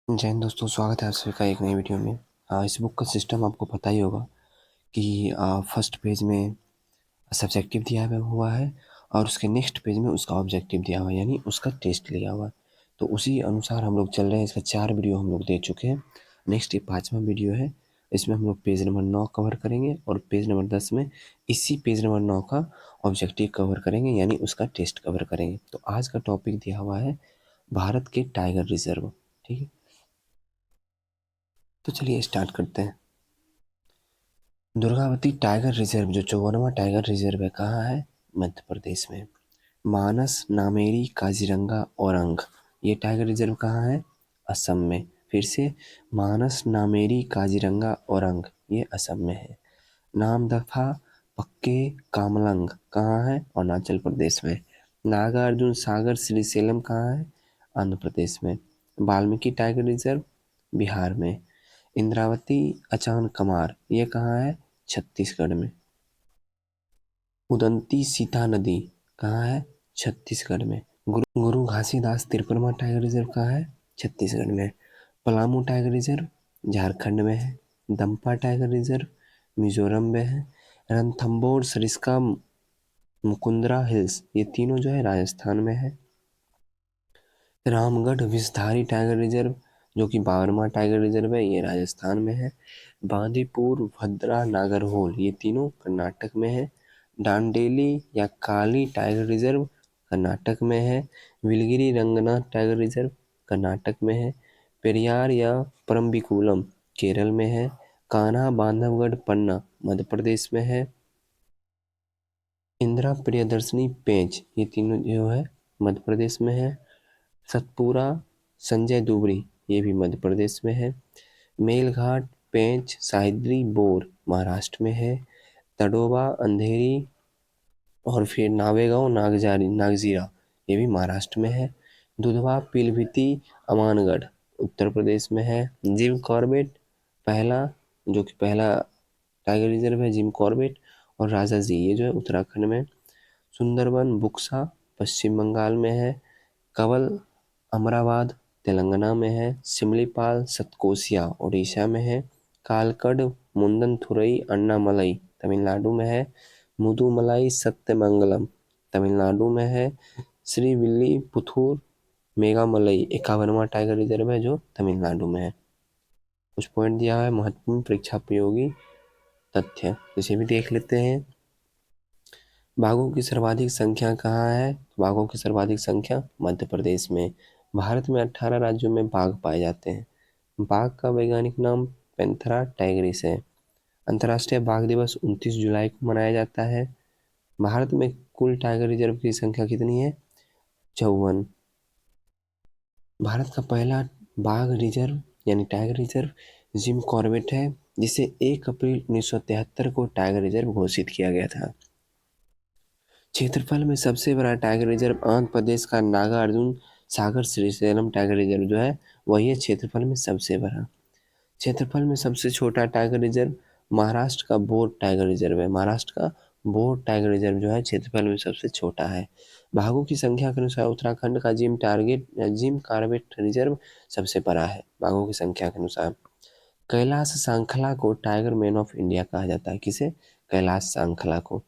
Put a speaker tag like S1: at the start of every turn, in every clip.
S1: जय हिंद दोस्तों, स्वागत है आप सभी का एक नई वीडियो में। इस बुक का सिस्टम आपको पता ही होगा कि फर्स्ट पेज में सब्जेक्टिव दिया हुआ है और उसके नेक्स्ट पेज में उसका ऑब्जेक्टिव दिया हुआ है, यानी उसका टेस्ट लिया हुआ है। तो उसी अनुसार हम लोग चल रहे हैं। इसका 4 वीडियो हम लोग दे चुके हैं। नेक्स्ट ये 5वां वीडियो है। इसमें हम लोग पेज नंबर 9 कवर करेंगे और पेज नंबर 10 में इसी पेज नंबर 9 का ऑब्जेक्टिव कवर करेंगे, यानी उसका टेस्ट कवर करेंगे। तो आज का टॉपिक दिया हुआ है भारत के टाइगर रिजर्व। ठीक है, तो चलिए स्टार्ट करते हैं। दुर्गावती टाइगर रिजर्व जो 54वां टाइगर रिजर्व है, कहाँ है? मध्य प्रदेश में। मानस, नामेरी, काजीरंगा, औरंग, ये टाइगर रिजर्व कहाँ है? असम में। फिर से, मानस, नामेरी, काजीरंगा, औरंग, ये असम में है। नामदफा, पक्के, कामलंग कहाँ है? अरुणाचल प्रदेश में। नागार्जुन सागर श्रीशैलम कहाँ है? आंध्र प्रदेश में। वाल्मीकि टाइगर रिजर्व बिहार में। इंद्रावती अचान कमार, ये कहाँ है? छत्तीसगढ़ में। उदंती सीता नदी कहाँ है? छत्तीसगढ़ में। गुरु घासीदास तिरपनमा टाइगर रिजर्व कहाँ है? छत्तीसगढ़ में। पलामू टाइगर रिजर्व झारखंड में है। दंपा टाइगर रिजर्व मिजोरम में है। रणथंभौर सरिस्का मुकुंदरा हिल्स, ये तीनों जो है राजस्थान में है। रामगढ़ विषधारी टाइगर रिजर्व जो कि 52वां टाइगर रिजर्व है, ये राजस्थान में है। बांदीपुर भद्रा नागरहोल, ये तीनों कर्नाटक में है। डांडेली या काली टाइगर रिजर्व कर्नाटक में है। विलगिरी रंगनाथ टाइगर रिजर्व कर्नाटक में है। पेरियार या परम्बिकुलम केरल में है। कान्हा बांधवगढ़ पन्ना मध्य प्रदेश में है। इंदिरा प्रियदर्शनी पेंच, ये तीनों जो है मध्य प्रदेश में है। सतपुरा संजय दुबरी, ये भी मध्य प्रदेश में है। मेलघाट पेंच साहिद्री बोर महाराष्ट्र में है। तडोबा अंधेरी और फिर नावेगांव नागजीरा, ये भी महाराष्ट्र में है। दुधवा पीलीभीती अमानगढ़ उत्तर प्रदेश में है। जिम कॉर्बेट पहला, जो कि पहला टाइगर रिजर्व है जिम कॉर्बेट, और राजा जी, ये जो है उत्तराखंड में। सुंदरबन बुक्सा पश्चिम बंगाल में है। कवल अमराबाद तेलंगाना में है। सिमलीपाल सतकोसिया उड़ीसा में है। कालकड मुंदनथुरई अन्नामलई तमिलनाडु में है। मुदुमलाई सत्यमंगलम तमिलनाडु में है। श्रीविल्लीपुथूर मेघामलई 51वां टाइगर रिजर्व है जो तमिलनाडु में है। कुछ पॉइंट दिया है महत्वपूर्ण परीक्षा उपयोगी तथ्य, इसे भी देख लेते हैं। बाघों की सर्वाधिक संख्या कहाँ है? बाघों की सर्वाधिक संख्या मध्य प्रदेश में। भारत में 18 राज्यों में बाघ पाए जाते हैं। बाघ का वैज्ञानिक नाम पैंथेरा टाइग्रिस है। अंतर्राष्ट्रीय बाघ दिवस 29 जुलाई को मनाया जाता है। भारत में कुल टाइगर रिजर्व की संख्या कितनी है? 54। भारत का पहला बाघ रिजर्व यानी टाइगर रिजर्व जिम कॉर्बेट है, जिसे 1 अप्रैल 1973 को टाइगर रिजर्व घोषित किया गया था। क्षेत्रफल में सबसे बड़ा टाइगर रिजर्व आंध्र प्रदेश का नागार्जुन सागर श्रीशैलम टाइगर रिजर्व जो है वही है क्षेत्रफल में सबसे बड़ा। क्षेत्रफल में सबसे छोटा टाइगर रिजर्व महाराष्ट्र का बोर टाइगर रिजर्व है। महाराष्ट्र का बोर टाइगर रिजर्व जो है क्षेत्रफल में सबसे छोटा है। बाघों की संख्या के अनुसार उत्तराखंड का जिम कार्बेट रिजर्व सबसे बड़ा है बाघों की संख्या के अनुसार। कैलाश सांखला को टाइगर मैन ऑफ इंडिया कहा जाता है। किसे? कैलाश सांखला को।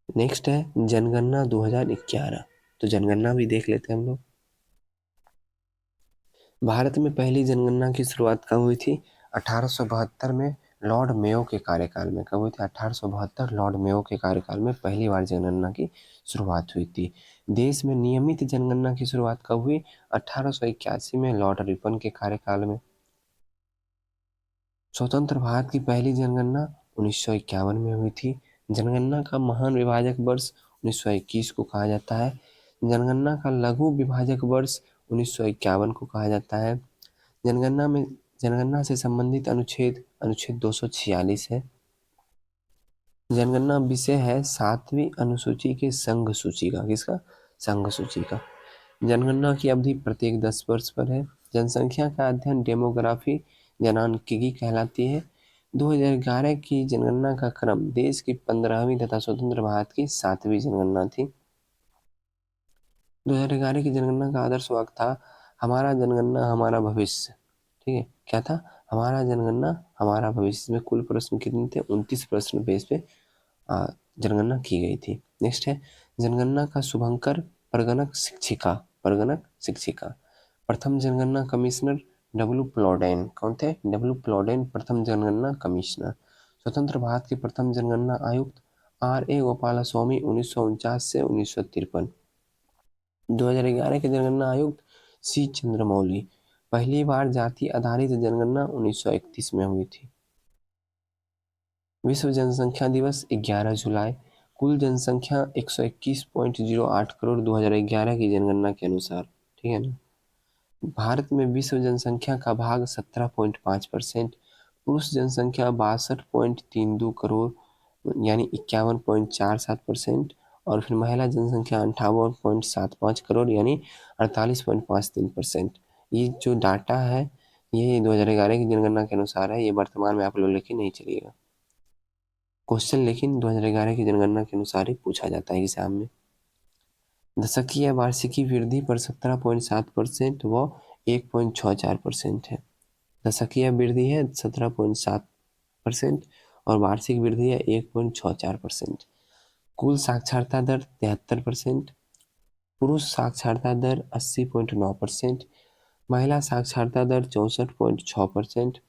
S1: नेक्स्ट है जनगणना 2011। तो जनगणना भी देख लेते हैं हम लोग। भारत में पहली जनगणना की शुरुआत कब हुई थी? 1872 में लॉर्ड मेयो के कार्यकाल में। कब हुई थी? 1872 लॉर्ड मेयो के कार्यकाल में पहली बार जनगणना की शुरुआत हुई थी। देश में नियमित जनगणना की शुरुआत कब हुई? 1881 में लॉर्ड रिपन के कार्यकाल में। स्वतंत्र भारत की पहली जनगणना 1951 में हुई थी। जनगणना का महान विभाजक वर्ष 1921 को कहा जाता है। जनगणना का लघु विभाजक वर्ष 1951 को कहा जाता है। जनगणना से संबंधित अनुच्छेद अनुच्छेद 246 है। जनगणना विषय है 7वीं अनुसूची के संघ सूची का। किसका? संघ सूची का। जनगणना की अवधि प्रत्येक 10 वर्ष पर है। जनसंख्या का अध्ययन डेमोग्राफी जनांकिकी कहलाती है। 2011 की जनगणना का क्रम देश की 15वीं तथा स्वतंत्र भारत की 7वीं जनगणना थी। 2011 की जनगणना का आदर्श वाक्य था, हमारा जनगणना हमारा भविष्य। ठीक है, क्या था? हमारा जनगणना हमारा भविष्य। इसमें कुल प्रश्न कितने थे? 29 प्रश्न पे इस पे जनगणना की गई थी। नेक्स्ट है जनगणना का शुभंकर परगणक शिक्षिका। परगणक शिक्षिका। प्रथम जनगणना कमिश्नर डब्ल्यू प्लॉडेन। कौन थे? डब्ल्यू प्लॉडेन प्रथम जनगणना कमिश्नर। स्वतंत्र भारत के प्रथम जनगणना आयुक्त R.A. गोपालस्वामी 1949 से 1953। 2011 के जनगणना आयुक्त C. चंद्रमौली। पहली बार जाति आधारित जनगणना 1931 में हुई थी। विश्व जनसंख्या दिवस 11 जुलाई। कुल जनसंख्या 121.08 करोड़ 2011 की जनगणना के अनुसार। ठीक है ना। भारत में विश्व जनसंख्या का भाग 17.5%। पुरुष जनसंख्या 62.32 करोड़ यानी 51.47%। और फिर महिला जनसंख्या 58.75 करोड़ यानी 48.53%। ये जो डाटा है ये 2011 की जनगणना के अनुसार है, ये वर्तमान में आप लोग लेके नहीं चलिएगा। क्वेश्चन लेकिन 2011 की जनगणना के अनुसार ही पूछा जाता है एग्जाम में। दशकीय वार्षिकी वृद्धि पर 17.7% व 1.64% है। दशकीय वृद्धि है 17.7% और वार्षिक वृद्धि है 1.64%। कुल साक्षरता दर 73%। पुरुष साक्षरता दर 80.9%। महिला साक्षरता दर 64.6%।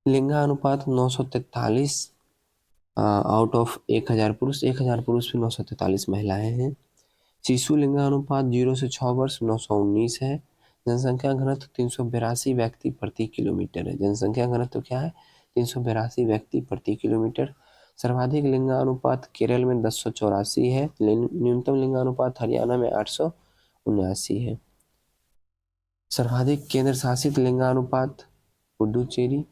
S1: लिंगानुपात 943 आउट ऑफ 1000 पुरुष, 1000 पुरुष में 943 महिलाएं हैं। शिशु लिंगानुपात 0 से 6 वर्ष 919 है। जनसंख्या घनत्व 382 व्यक्ति प्रति किलोमीटर है। जनसंख्या घनत्व क्या है? 382 व्यक्ति प्रति किलोमीटर। सर्वाधिक लिंगानुपात केरल में 1084 है। न्यूनतम लिंगानुपात हरियाणा में 879 है। सर्वाधिक केंद्र शासित लिंगानुपात पुडुचेरी।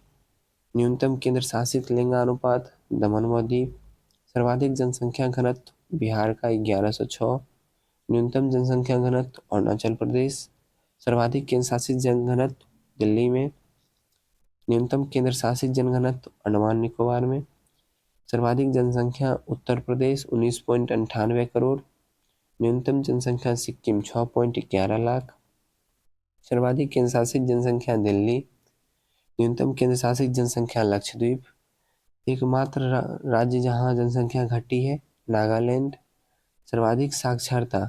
S1: न्यूनतम केंद्र शासित लिंगानुपात दमन व दीव। सर्वाधिक जनसंख्या घनत्व बिहार का 1106। न्यूनतम जनसंख्या घनत्व अरुणाचल प्रदेश। सर्वाधिक केंद्र शासित जनघनत्व दिल्ली में। न्यूनतम केंद्र शासित जनघनत्व अंडमान निकोबार में। सर्वाधिक जनसंख्या उत्तर प्रदेश 19.98 करोड़। न्यूनतम जनसंख्या सिक्किम 6.11 लाख। सर्वाधिक केंद्र शासित जनसंख्या दिल्ली। न्यूनतम केंद्र शासित जनसंख्या लक्षद्वीप। एकमात्र राज्य जहां जनसंख्या घटी है नागालैंड। सर्वाधिक साक्षरता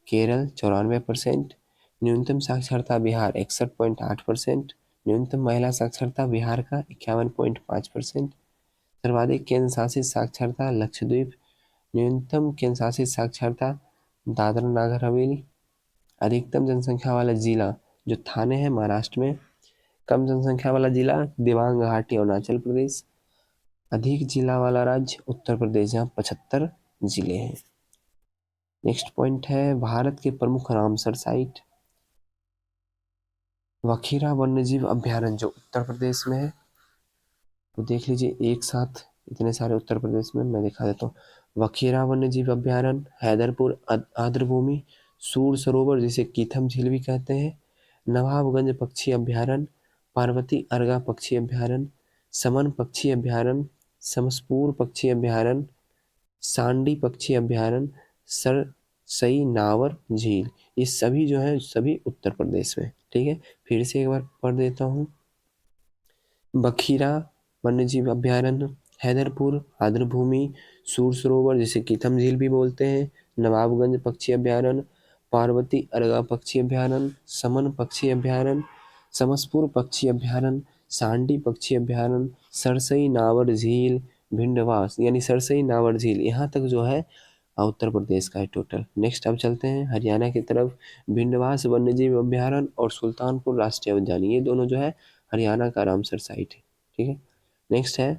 S1: केरल 94%। न्यूनतम साक्षरता बिहार 61.8%। न्यूनतम महिला साक्षरता बिहार का 51.5%। सर्वाधिक केंद्र शासित साक्षरता लक्षद्वीप। न्यूनतम केंद्र शासित साक्षरता दादरा नागर हवेली। अधिकतम जनसंख्या वाला जिला जो थाने है महाराष्ट्र में। कम जनसंख्या वाला जिला दिबांग घाटी अरुणाचल प्रदेश। अधिक जिला वाला राज्य उत्तर प्रदेश जहाँ 75 जिले हैं। नेक्स्ट पॉइंट है भारत के प्रमुख रामसर साइट। वखीरा वन्यजीव अभ्यारण्य जो उत्तर प्रदेश में है, तो देख लीजिए एक साथ इतने सारे उत्तर प्रदेश में मैं दिखा देता हूँ। वखीरा वन्यजीव अभ्यारण्य, हैदरपुर आर्द्रभूमि, सूर सरोवर जिसे कीथम झील भी कहते हैं, नवाबगंज पक्षी अभ्यारण्य, पार्वती अर्गा पक्षी अभ्यारण्य, समन पक्षी अभ्यारण्य, समसपुर पक्षी अभ्यारण्य, सांडी पक्षी अभ्यारण्य, सरसई नावर झील, ये सभी जो है सभी उत्तर प्रदेश में। ठीक है, फिर से एक बार पढ़ देता हूँ। बखीरा वन्यजीव अभ्यारण्य, हैदरपुर आर्द्रभूमि, सूर सरोवर जिसे कीथम झील भी बोलते हैं, नवाबगंज पक्षी अभ्यारण्य, पार्वती अर्गा पक्षी अभ्यारण्य, समन पक्षी अभ्यारण्य, समसपुर पक्षी अभ्यारण्य, सांडी पक्षी अभ्यारण्य, सरसई नावर झील, भिंडवास यानी सरसई नावर झील, यहाँ तक जो है उत्तर प्रदेश का है टोटल। नेक्स्ट अब चलते हैं हरियाणा की तरफ। भिंडवास वन्यजीव अभ्यारण्य और सुल्तानपुर राष्ट्रीय उद्यान, ये दोनों जो है हरियाणा का रामसर साइट है। ठीक है, नेक्स्ट है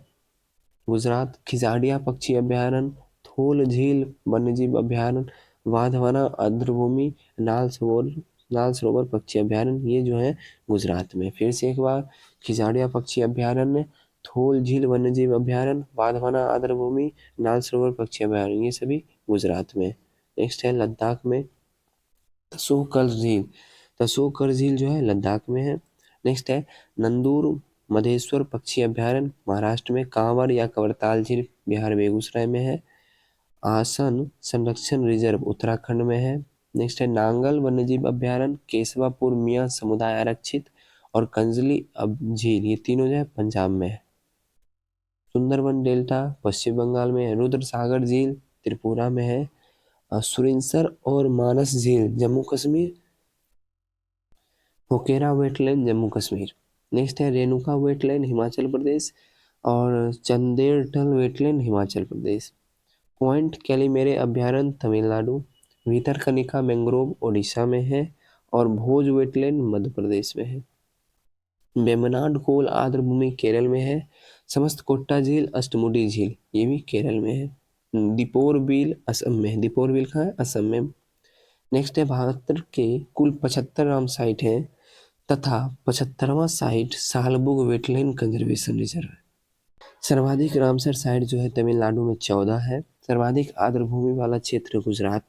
S1: गुजरात खिजाडिया पक्षी अभ्यारण्य, थोल झील वन्यजीव अभ्यारण्य, वाधवाना आर्द्रभूमि, नाल सरोवर पक्षी अभ्यारण्य, ये जो है गुजरात में। फिर से एक बार, खिजाडिया पक्षी अभ्यारण्य, थोल झील वन्यजीव अभ्यारण्य, वाधवाना आर्द्रभूमि, नाल सरोवर पक्षी अभ्यारण्य, ये सभी गुजरात में। नेक्स्ट है लद्दाख में तसोकर झील। तसोकर झील जो है लद्दाख में है। नेक्स्ट है नंदूर मधेश्वर पक्षी अभ्यारण्य, महाराष्ट्र में। कांवर या कवरताल झील बिहार बेगूसराय में है। आसन संरक्षण रिजर्व उत्तराखंड में है। नेक्स्ट है नांगल वन्यजीव अभ्यारण्य, केशवापुर मियां समुदाय आरक्षित और कंजली अब झील, ये तीनों जो है पंजाब में है। सुंदरबन डेल्टा पश्चिम बंगाल में है। रुद्र सागर झील त्रिपुरा में है। सुरिनसर और मानस झील जम्मू कश्मीर। होकेरा वेटलैंड जम्मू कश्मीर। नेक्स्ट है रेणुका वेटलैंड हिमाचल प्रदेश और चंदेरटल वेटलैंड हिमाचल प्रदेश। पॉइंट कैलीमेरे अभ्यारण्य तमिलनाडु। भीतरकनिका मैंग्रोव ओडिशा में है और भोज वेटलैंड मध्य प्रदेश में है। वेम्बनाड कोल आर्द्रभूमि केरल में है। समस्त कोट्टा झील अष्टमुडी झील ये भी केरल में है। दीपोर बिल असम में है। दीपोर बिल कहाँ है? असम में। नेक्स्ट है भारत के कुल 75 राम साइट है तथा 75वां साइट सालबुग वेटलैंड कंजर्वेशन रिजर्व है। सर्वाधिक रामसर साइट जो है तमिलनाडु में 14 है। सर्वाधिक आर्द्रभूमि वाला क्षेत्र गुजरात।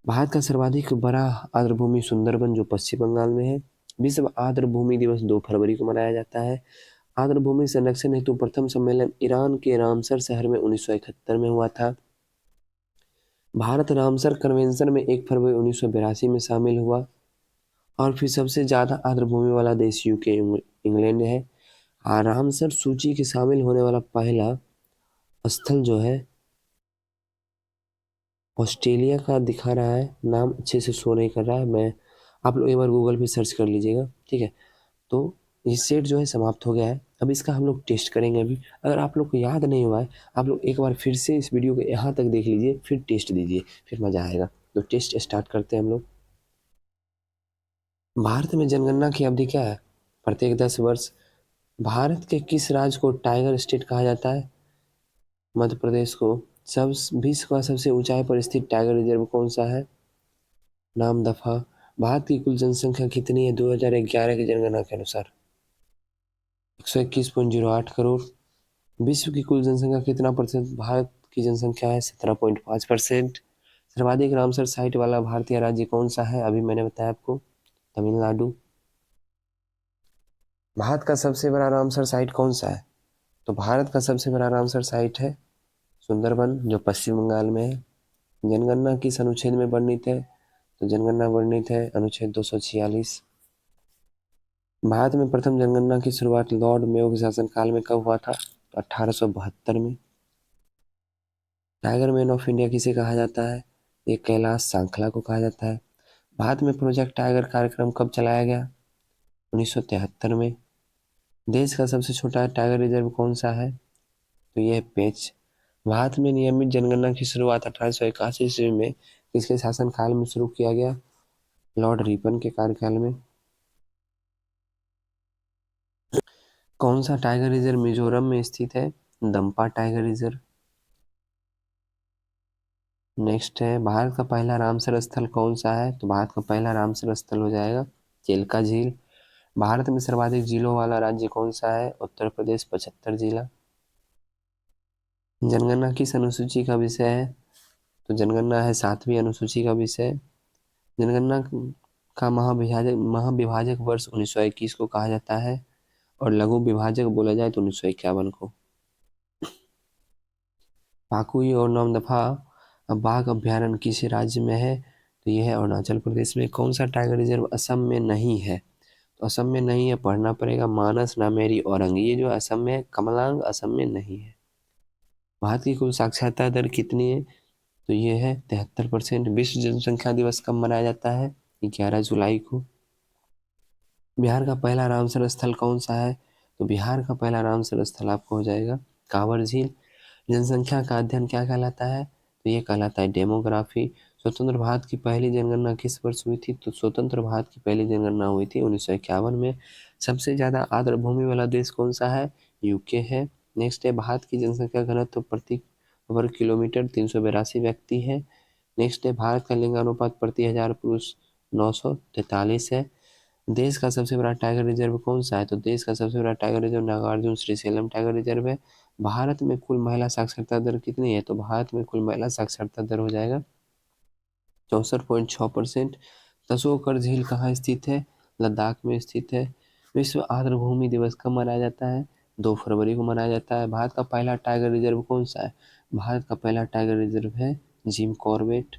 S1: भारत का सर्वाधिक बड़ा आर्द्रभूमि सुंदरबन जो पश्चिम बंगाल में है। विश्व आर्द्रभूमि दिवस 2 फरवरी को मनाया जाता है। आर्द्रभूमि संरक्षण हेतु प्रथम सम्मेलन ईरान के रामसर शहर में 1971 में हुआ था। भारत रामसर कन्वेंशन में 1 फरवरी 1982 में शामिल हुआ। और फिर सबसे ज्यादा आर्द्रभूमि वाला देश यूके इंग्लैंड है। रामसर सूची के शामिल होने वाला पहला स्थल जो है ऑस्ट्रेलिया का दिखा रहा है, नाम अच्छे से शो नहीं कर रहा है। मैं आप लोग एक बार गूगल पे सर्च कर लीजिएगा, ठीक है। तो ये सेट जो है समाप्त हो गया है। अब इसका हम लोग टेस्ट करेंगे। अभी अगर आप लोग को याद नहीं हुआ है, आप लोग एक बार फिर से इस वीडियो को यहाँ तक देख लीजिए, फिर टेस्ट दीजिए, फिर मजा आएगा। तो टेस्ट स्टार्ट करते हैं हम लोग। भारत में जनगणना की अवधि क्या है? प्रत्येक 10 वर्ष। भारत के किस राज्य को टाइगर स्टेट कहा जाता है? मध्य प्रदेश को। सब विश्व का सबसे ऊंचाई पर स्थित टाइगर रिजर्व कौन सा है? नामदफा। भारत की कुल जनसंख्या कितनी है 2011 की जनगणना के अनुसार? 121.08 करोड़। विश्व की कुल जनसंख्या कितना परसेंट भारत की जनसंख्या है? 17.5%। सर्वाधिक रामसर साइट वाला भारतीय राज्य कौन सा है? अभी मैंने बताया आपको, तमिलनाडु। भारत का सबसे बड़ा रामसर साइट कौन सा है? तो भारत का सबसे बड़ा रामसर साइट है सुंदरबन जो पश्चिम बंगाल में है। जनगणना किस अनुच्छेद में वर्णित है? तो जनगणना वर्णित है अनुच्छेद 246। भारत में प्रथम जनगणना की शुरुआत लॉर्ड मेयो के शासनकाल में कब हुआ था? 1872 में। टाइगर मैन ऑफ इंडिया किसे कहा जाता है? ये कैलाश सांखला को कहा जाता है। भारत में प्रोजेक्ट टाइगर कार्यक्रम कब चलाया गया? 1973 में। देश का सबसे छोटा टाइगर रिजर्व कौन सा है? तो यह है पेंच। भारत में नियमित जनगणना की शुरुआत 1881 ईस्वी में किसके शासनकाल में शुरू किया गया? लॉर्ड रिपन के कार्यकाल में। कौन सा टाइगर रिजर्व मिजोरम में स्थित है? Dampa tiger reserve. नेक्स्ट है भारत का पहला रामसर स्थल कौन सा है? तो भारत का पहला रामसर स्थल हो जाएगा चिल्का झील। भारत में सर्वाधिक झीलों वाला राज्य कौन सा है? उत्तर प्रदेश 75 जिला। जनगणना किस अनुसूची का विषय है? तो जनगणना है 7वीं अनुसूची का विषय। जनगणना का महाविभाजक वर्ष 1921 को कहा जाता है और लघु विभाजक बोला जाए तो 1951 को। पाकुई और नामदफा बाघ अभ्यारण्य किस राज्य में है? तो यह है अरुणाचल प्रदेश में। कौन सा टाइगर रिजर्व असम में नहीं है? तो असम में नहीं है, पढ़ना पड़ेगा, मानस नामेरी औरंग, ये जो असम में है, कमलांग असम में नहीं है। भारत की कुल साक्षरता दर कितनी है? तो ये है 73%। विश्व जनसंख्या दिवस कब मनाया जाता है? 11 जुलाई को। बिहार का पहला रामसर स्थल कौन सा है? तो बिहार का पहला रामसर स्थल आपको हो जाएगा कांवर झील। जनसंख्या का अध्ययन क्या कहलाता है? तो ये कहलाता है डेमोग्राफी। स्वतंत्र भारत की पहली जनगणना किस वर्ष हुई थी? तो स्वतंत्र भारत की पहली जनगणना हुई थी 1951 में। सबसे ज्यादा आर्द्रभूमि वाला देश कौन सा है? यूके है। नेक्स्ट है भारत की जनसंख्या घनत्व प्रति वर्ग किलोमीटर 382 व्यक्ति है। नेक्स्ट है भारत का लिंगानुपात प्रति 1000 पुरुष 943 है। देश का सबसे बड़ा टाइगर रिजर्व कौन सा है? तो देश का सबसे बड़ा tiger reserve Nagarjun Srisailam tiger reserve है। भारत में कुल महिला साक्षरता दर कितनी है? तो भारत में कुल महिला साक्षरता दर हो जाएगा 64.6%। तसोकर झील कहाँ स्थित है? लद्दाख में स्थित है। विश्व आर्द्रभूमि दिवस कब मनाया जाता है? 2 फरवरी को मनाया जाता है। भारत का पहला टाइगर रिजर्व कौन सा है? भारत का पहला टाइगर रिजर्व है जिम कॉर्बेट।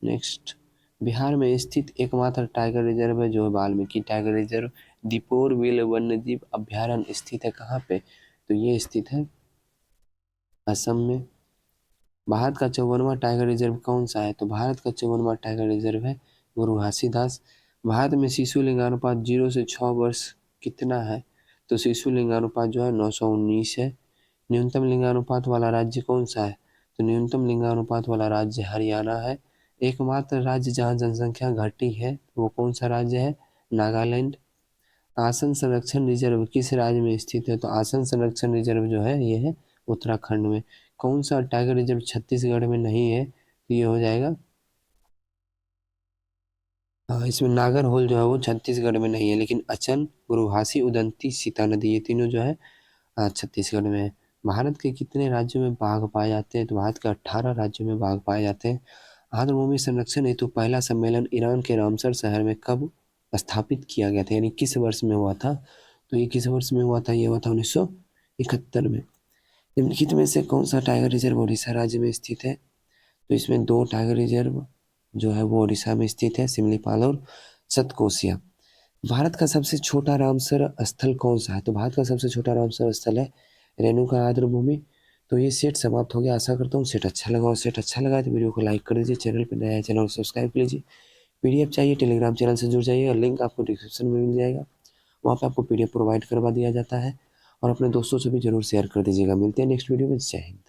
S1: नेक्स्ट, बिहार में स्थित एकमात्र टाइगर रिजर्व है जो है Valmiki tiger reserve. Deepor bill वन्यजीव अभ्यारण्य स्थित है कहाँ पे, तो ये स्थित है असम में। भारत का 54वां टाइगर रिजर्व कौन सा है, तो भारत का 54वां टाइगर रिजर्व है गुरु घासीदास। भारत में शिशु लिंगानुपात 0 से 6 वर्ष कितना है, तो शिशु लिंगानुपात जो है 919 है। न्यूनतम लिंगानुपात वाला राज्य कौन सा है, तो न्यूनतम लिंगानुपात वाला राज्य हरियाणा है। एकमात्र राज्य जहाँ जनसंख्या घटी है वो कौन सा राज्य है, नागालैंड। आसन संरक्षण रिजर्व किस राज्य में स्थित है, तो आसन संरक्षण रिजर्व जो है ये है उत्तराखंड में। कौन सा टाइगर रिजर्व छत्तीसगढ़ में नहीं है, तो ये हो जाएगा इसमें नागरहोल जो है वो छत्तीसगढ़ में नहीं है, लेकिन अचन, गुरुहासी, उदंती, सीता नदी ये तीनों जो है छत्तीसगढ़ में है। भारत के कितने राज्यों में बाघ पाए जाते हैं, तो भारत के 18 राज्यों में बाघ पाए जाते हैं। आर्द्रभूमि संरक्षण हेतु पहला सम्मेलन ईरान के रामसर शहर में कब स्थापित किया गया था, यानी किस वर्ष में हुआ था, तो ये किस वर्ष में हुआ था, ये हुआ था 1971 में। निम्नलिखित में से कौन सा टाइगर रिजर्व उड़ीसा राज्य में स्थित है, तो इसमें 2 टाइगर रिजर्व जो है वो उड़ीसा में स्थित है, सिमलीपाल और सतकोसिया। भारत का सबसे छोटा रामसर स्थल कौन सा है, तो भारत का सबसे छोटा रामसर स्थल है रेणुका आर्द्र भूमि। तो ये सेट समाप्त हो गया, आशा करता हूँ सेट अच्छा लगा, और सेट अच्छा लगा तो वीडियो को लाइक कर दीजिए, चैनल पर नया है चैनल को सब्सक्राइब कर लीजिए। पीडीएफ चाहिए टेलीग्राम चैनल से जुड़ जाइएगा, लिंक आपको डिस्क्रिप्शन में मिल जाएगा, वहाँ पे आपको पीडीएफ प्रोवाइड करवा दिया जाता है। और अपने दोस्तों से भी जरूर शेयर कर दीजिएगा। मिलते हैं नेक्स्ट वीडियो में, जय हिंद।